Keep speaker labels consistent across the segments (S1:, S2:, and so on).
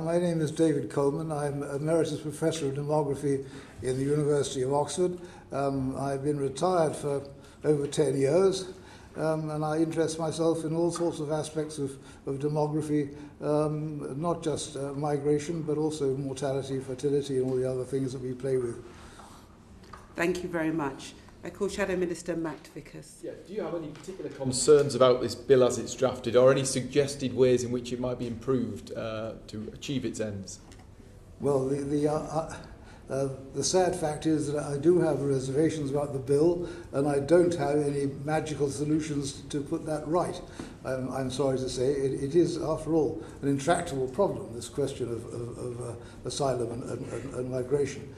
S1: My name is David Coleman. I'm Emeritus Professor of Demography in the University of Oxford. I've been retired for over 10 years, and I interest myself in all sorts of aspects of demography, not just migration, but also mortality, fertility, and all the other things that we play with.
S2: Thank you very much. I call Shadow Minister Matt Vickers.
S3: Yeah, do you have any particular concerns about this bill as it's drafted, or any suggested ways in which it might be improved to achieve its ends?
S1: Well, the sad fact is that I do have reservations about the bill, and I don't have any magical solutions to put that right. I'm sorry to say, it is, after all, an intractable problem, this question of asylum and migration.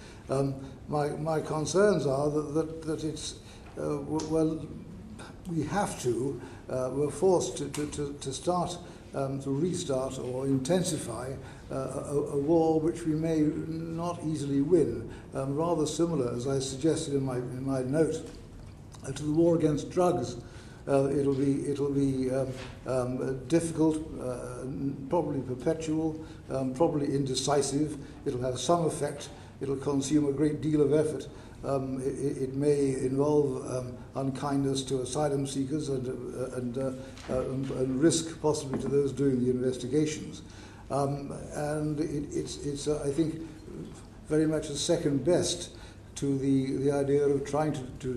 S1: My concerns are that it's, well, we have to, we're forced to start, to restart or intensify a war which we may not easily win, rather similar, as I suggested in my note, to the war against drugs. It'll be difficult, probably perpetual, probably indecisive. It'll have some effect. It'll consume a great deal of effort. It may involve unkindness to asylum seekers and risk possibly to those doing the investigations. And it's I think, very much a second best to the idea of trying to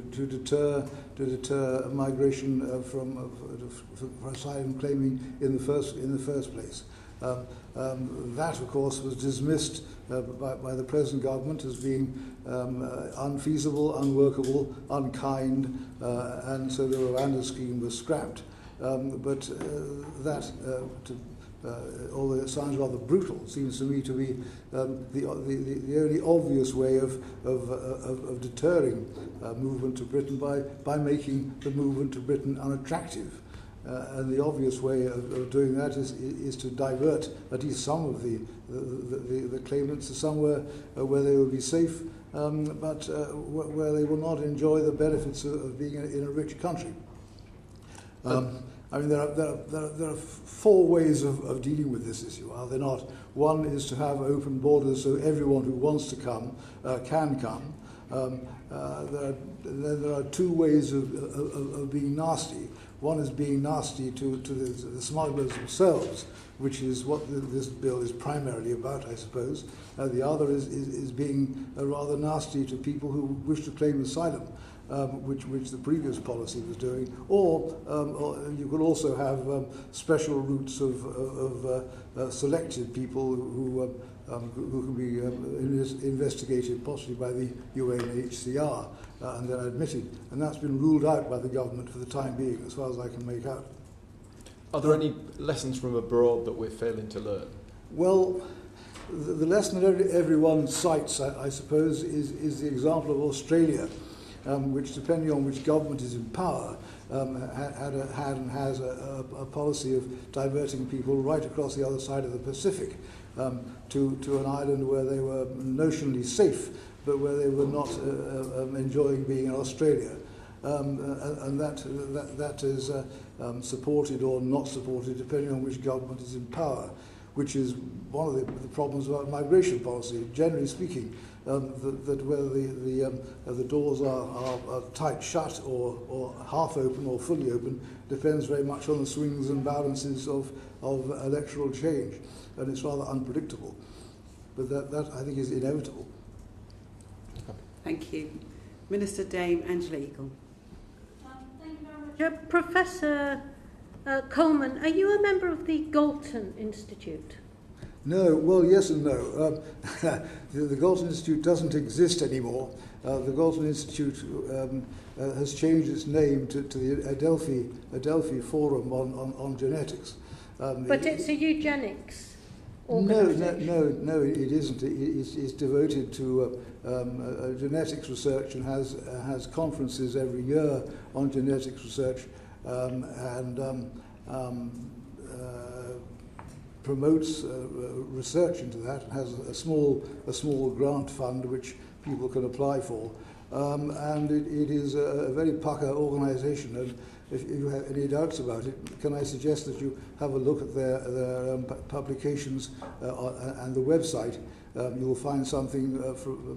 S1: deter migration for asylum claiming in the first place. That, of course, was dismissed by the present government as being unfeasible, unworkable, unkind, and so the Rwanda scheme was scrapped. But although it sounds rather brutal, seems to me to be the only obvious way of deterring movement to Britain by making the movement to Britain unattractive. And the obvious way of doing that is to divert at least some of the claimants to somewhere where they will be safe, but where they will not enjoy the benefits of being in a rich country. I mean, there are four ways of dealing with this issue, are there not? One is to have open borders so everyone who wants to come can come. There are two ways of being nasty. One is being nasty to the smugglers themselves, which is what this bill is primarily about, I suppose. The other is being rather nasty to people who wish to claim asylum, which the previous policy was doing. Or you could also have special routes of selected people who can be investigated possibly by the UNHCR and then admitted. And that's been ruled out by the government for the time being, as far as I can make out.
S3: Are there any lessons from abroad that we're failing to learn?
S1: Well, the lesson that everyone cites, I suppose, is the example of Australia, which, depending on which government is in power, had and has a policy of diverting people right across the other side of the Pacific to an island where they were notionally safe, but where they were not enjoying being in Australia. And that is supported or not supported, depending on which government is in power, which is one of the problems about migration policy, generally speaking. That whether the doors are tight shut or half open or fully open depends very much on the swings and balances of electoral change, and it's rather unpredictable. But that I think is inevitable.
S2: Thank you. Minister Dame Angela Eagle.
S4: Thank you very much. Professor Coleman, are you a member of the Galton Institute?
S1: No, well, yes and no. The Galton Institute doesn't exist anymore. The Galton Institute has changed its name to the Adelphi Forum on Genetics.
S4: But it's a eugenics organisation.
S1: No, it isn't. It's devoted to genetics research and has conferences every year on genetics research and promotes research into that, and has a small grant fund which people can apply for. and it is a very pucker organisation. And if you have any doubts about it, can I suggest that you have a look at their publications and the website. You will find something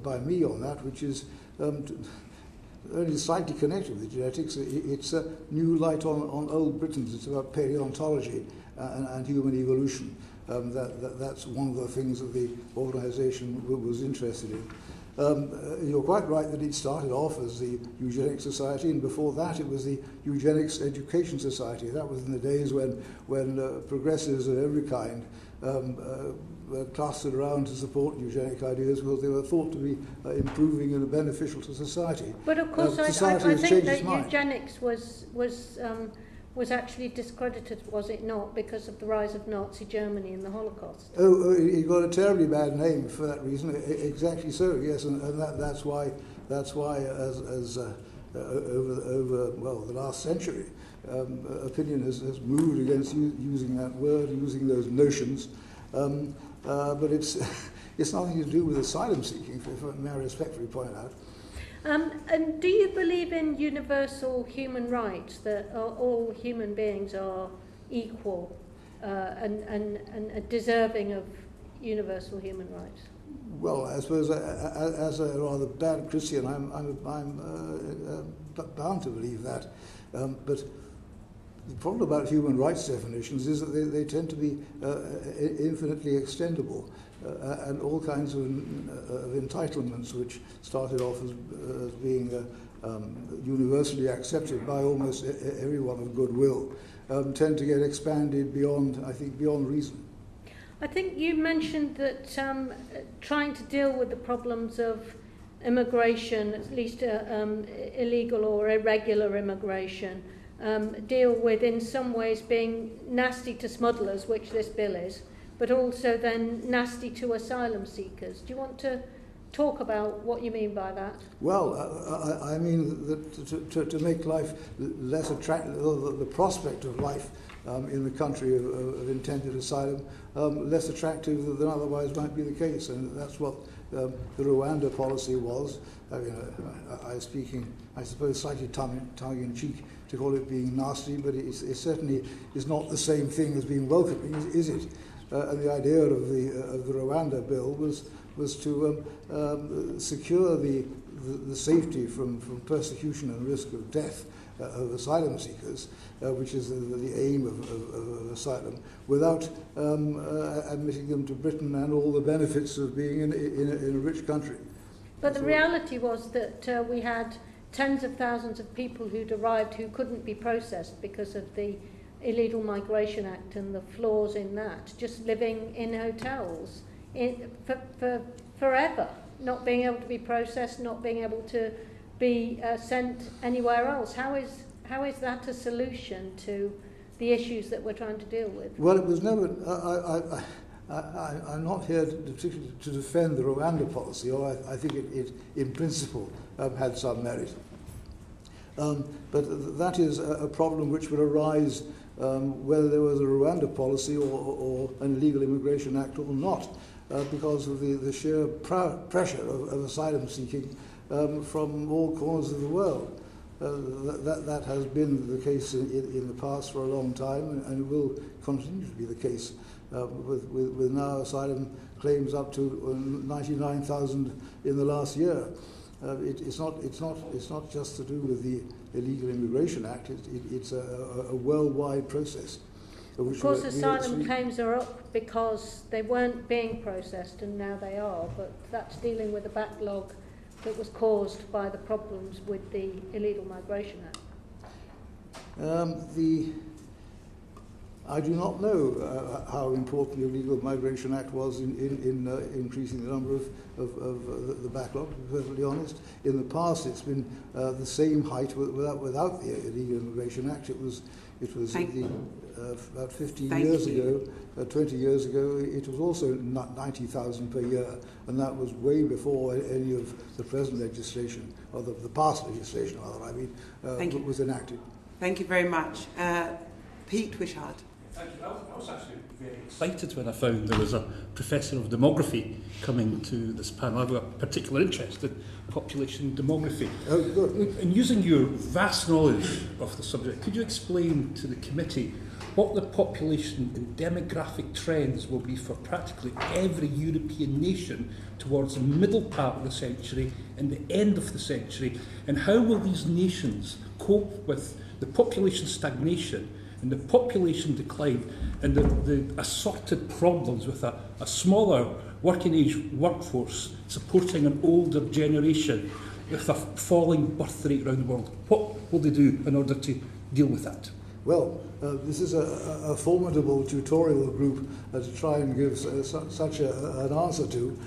S1: by me on that, which is only slightly connected with genetics. It's a new light on old Britons. It's about paleontology and human evolution. That's one of the things that the organisation was interested in. You're quite right that it started off as the Eugenics Society, and before that it was the Eugenics Education Society. That was in the days when progressives of every kind were clustered around to support eugenic ideas because they were thought to be improving and beneficial to society.
S4: But of course, I think that eugenics was actually discredited, was it not, because of the rise of Nazi Germany and the Holocaust?
S1: Oh, it got a terribly bad name for that reason. Exactly so, yes, and that's why as over the last century, opinion has moved against using that word, using those notions. But it's nothing to do with asylum seeking, if I may respectfully point out.
S4: And do you believe in universal human rights, that all human beings are equal and deserving of universal human rights?
S1: Well, I suppose as a rather bad Christian, I'm bound to believe that. But the problem about human rights definitions is that they tend to be infinitely extendable, and all kinds of entitlements, which started off as being universally accepted by almost everyone of goodwill, tend to get expanded beyond reason.
S4: I think you mentioned that trying to deal with the problems of immigration, at least illegal or irregular immigration, deal with in some ways being nasty to smugglers, which this bill is, but also then nasty to asylum seekers. Do you want to talk about what you mean by that?
S1: Well, I mean that to make life less attractive, the prospect of life in the country of intended asylum less attractive than otherwise might be the case, and that's what the Rwanda policy was. I mean, I suppose slightly tongue-in-cheek to call it being nasty, but it certainly is not the same thing as being welcoming, is it? And the idea of the Rwanda bill was to secure the safety from persecution and risk of death of asylum seekers, which is the aim of asylum, without admitting them to Britain and all the benefits of being in a rich country.
S4: But the reality was that we had tens of thousands of people who'd arrived who couldn't be processed because of the Illegal Migration Act and the flaws in that, just living in hotels for forever, not being able to be processed, not being able to be sent anywhere else. How is that a solution to the issues that we're trying to deal with?
S1: Well, it was never... I'm not here particularly to defend the Rwanda policy, or I think it in principle had some merit. But that is a problem which would arise whether there was a Rwanda policy or an illegal immigration act or not, because of the sheer pressure of asylum seeking from all corners of the world. That has been the case in the past for a long time, and it will continue to be the case with now asylum claims up to 99,000 in the last year. It's not just to do with the Illegal Immigration Act. It's a worldwide process.
S4: Of course, asylum claims are up because they weren't being processed, and now they are. But that's dealing with a backlog that was caused by the problems with the Illegal Migration Act. I do not know how important the Illegal Migration Act was in increasing the number of the backlog, to be perfectly honest. In the past, it's been the same height without the Illegal Immigration Act. It was about 15 years ago, 20 years ago, it was also 90,000 per year, and that was way before any of the present legislation, or the past legislation, rather, was enacted.
S2: Thank you very much. Pete Wishart.
S5: Thank you. I was actually very excited when I found there was a professor of demography coming to this panel. I've got a particular interest in population demography.
S1: Oh, good.
S5: And using your vast knowledge of the subject, could you explain to the committee what the population and demographic trends will be for practically every European nation towards the middle part of the century and the end of the century, and how will these nations cope with the population stagnation and the population decline and the assorted problems with a smaller working age workforce supporting an older generation with a falling birth rate around the world? What will they do in order to deal with that?
S1: Well, this is a formidable tutorial group to try and give such an answer to.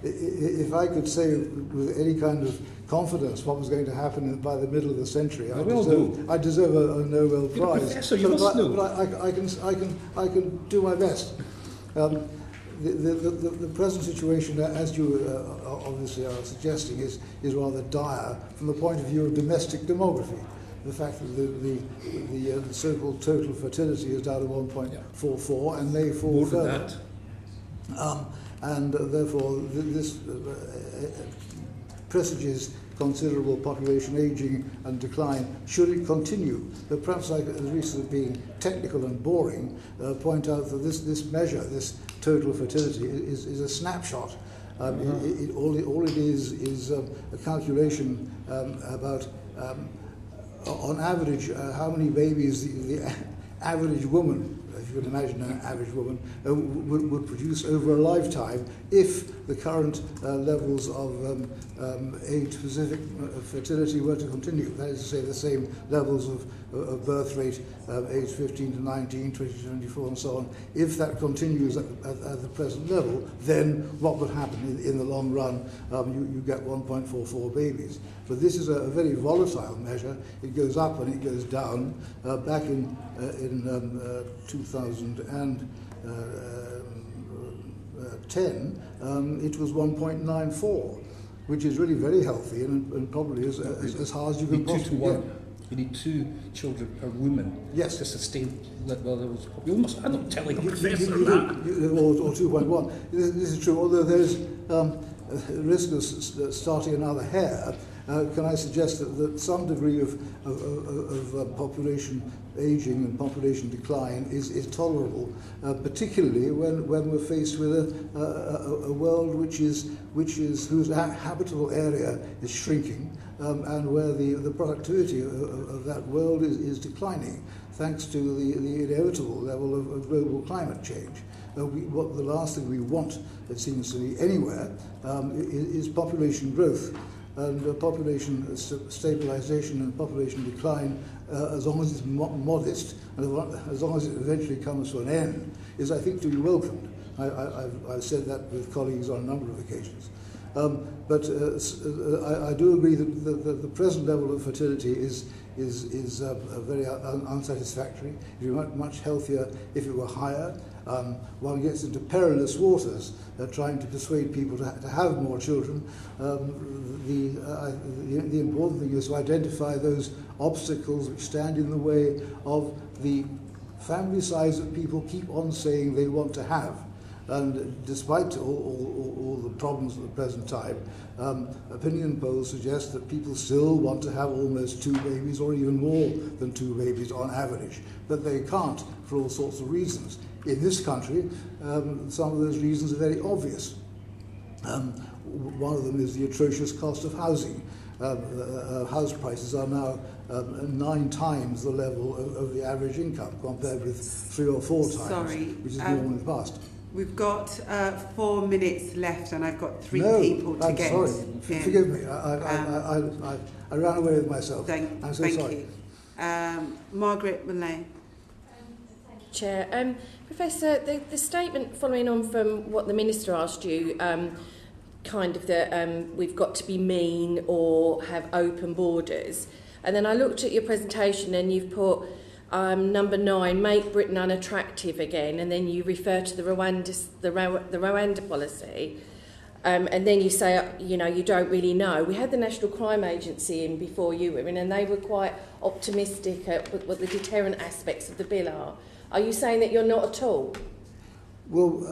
S1: If I could say with any kind of confidence what was going to happen by the middle of the century, I deserve a Nobel Prize.
S5: You're a professor, you must know.
S1: But I can do my best. The present situation, as you obviously are suggesting, is rather dire from the point of view of domestic demography. The fact that the so-called total fertility is down to 1.44 and may fall
S5: more
S1: further.
S5: Than that.
S1: And therefore, this presages considerable population ageing and decline should it continue. But perhaps I, at the risk of being technical and boring, point out that this measure, this total fertility, is a snapshot. All it is a calculation about on average, how many babies the average woman, if you can imagine an average woman, would produce over a lifetime if the current levels of age-specific fertility were to continue. That is to say, the same levels of birth rate, age 15 to 19, 20 to 24, and so on. If that continues at the present level, then what would happen in the long run? You get 1.44 babies. But this is a very volatile measure. It goes up and it goes down. Back in 2010, it was 1.94, which is really very healthy and probably as high as you can possibly get.
S5: You need 2 children per woman.
S1: Yes.
S5: To sustain levels. I'm not telling a professor
S1: you
S5: that.
S1: Or 2.1. This is true, although there's risk of starting another hair. Can I suggest that some degree of population ageing and population decline is tolerable, particularly when we're faced with a world whose habitable area is shrinking, and where the productivity of that world is declining, thanks to the inevitable level of global climate change. The last thing we want, it seems to me, anywhere, is population growth. And population stabilization and population decline, as long as it's modest, and as long as it eventually comes to an end, is, I think, to be welcomed. I've said that with colleagues on a number of occasions. But I do agree that the present level of fertility is very unsatisfactory. It would be much healthier if it were higher. One gets into perilous waters trying to persuade people to have more children. The important thing is to identify those obstacles which stand in the way of the family size that people keep on saying they want to have. And despite all the problems at the present time, opinion polls suggest that people still want to have almost 2 babies or even more than 2 babies on average. But they can't for all sorts of reasons. In this country, some of those reasons are very obvious. One of them is the atrocious cost of housing. House prices are now 9 times the level of the average income, compared with 3 or 4 times, which is normal in the past.
S2: We've got 4 minutes left, and I've got 3 people to get.
S1: Sorry. Forgive me. I ran away with myself. I'm so sorry.
S2: Thank you. Margaret Millay.
S6: Chair. Professor, the statement following on from what the Minister asked you, kind of that we've got to be mean or have open borders. And then I looked at your presentation and you've put number 9, make Britain unattractive again, and then you refer to the Rwanda policy. And then you say, you don't really know. We had the National Crime Agency in before you were in, and they were quite optimistic at what the deterrent aspects of the bill are. Are you saying that you're not at all?
S1: Well,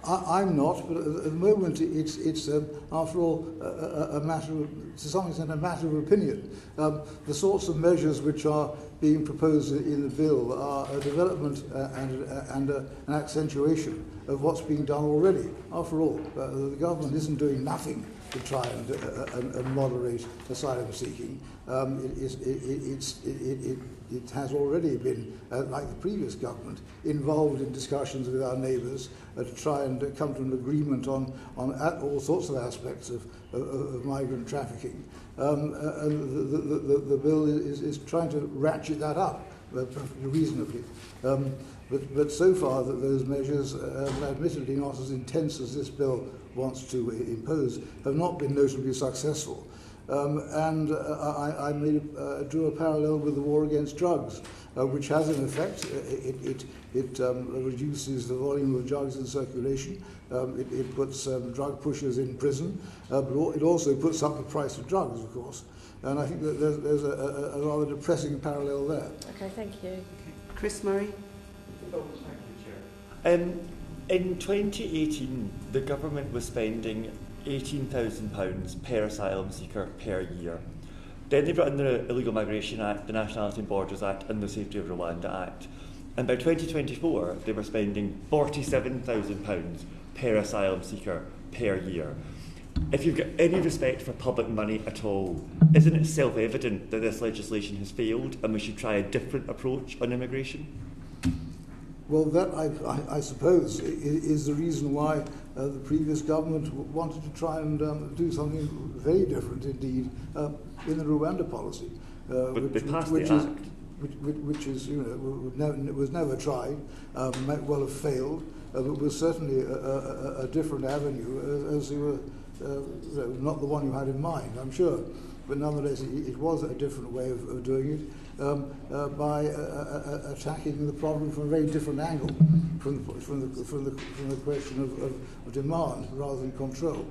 S1: I'm not, but at the moment it's after all, a matter of, to some extent, a matter of opinion. The sorts of measures which are being proposed in the bill are a development and an accentuation of what's being done already. After all, the government isn't doing nothing to try and moderate asylum seeking. It has already been, like the previous government, involved in discussions with our neighbours to try and come to an agreement on all sorts of aspects of migrant trafficking. And the bill is trying to ratchet that up reasonably. But so far, those measures, admittedly not as intense as this bill wants to impose, have not been notably successful. I drew a parallel with the war against drugs, which has an effect. It reduces the volume of drugs in circulation. It puts drug pushers in prison, but it also puts up the price of drugs, of course. And I think that there's a rather depressing parallel there.
S6: Okay, thank you.
S2: Okay. Chris Murray.
S7: In 2018, the government was spending £18,000 per asylum seeker per year. Then they brought in the Illegal Migration Act, the Nationality and Borders Act and the Safety of Rwanda Act. And by 2024, they were spending £47,000 per asylum seeker per year. If you've got any respect for public money at all, isn't it self-evident that this legislation has failed and we should try a different approach on immigration?
S1: Well, that, I suppose, is the reason why the previous government wanted to try and do something very different indeed in the Rwanda policy, which is, you know, was never tried, might well have failed, but was certainly a different avenue, as you were not the one you had in mind, I'm sure. But nonetheless, it was a different way of doing it. By attacking the problem from a very different angle, from the question of demand rather than control.